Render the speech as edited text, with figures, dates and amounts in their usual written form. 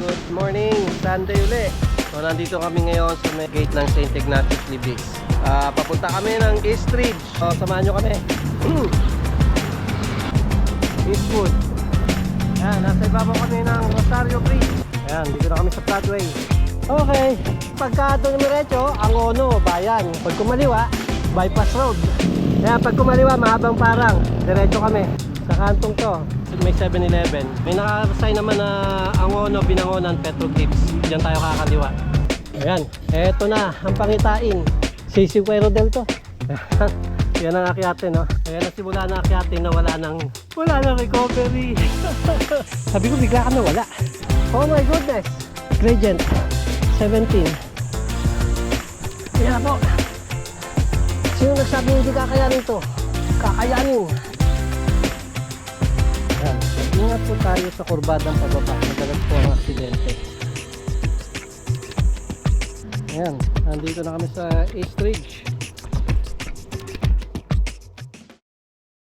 Good morning, Sunday uli. So nandito kami ngayon sa may gate ng St. Ignatius Libis. Papunta kami ng Eastridge. So samahan nyo kami. Eastwood. Ayan, nasa ibabaw kami ng Rosario Bridge. Ayan, dito na kami sa Floodway. Okay, pagka doon diretso, Angono, bayan. Pag kumaliwa, bypass road. Ayan, pag kumaliwa, mahabang parang. Diretso kami. Sa kantong to, may 7-Eleven. May naka-sign naman na Angono, Binangonan, Petroglyphs. Diyan tayo kakaliwa. Ayan, eto na ang pangitain. Sisiw kay Rodel to. Yan ang akyatin, no? Ayan, nasimula na akyatin na wala nang recovery. Sabi ko, bigla ka na wala. Oh my goodness. Gradient 17. Ayan po. Sino nagsabi hindi kakayanin to? Kakayanin. Ayan. Ingat po tayo sa kurbadang pababa. Madalas po ang aksidente. Ayan. Nandito na kami sa Eastridge.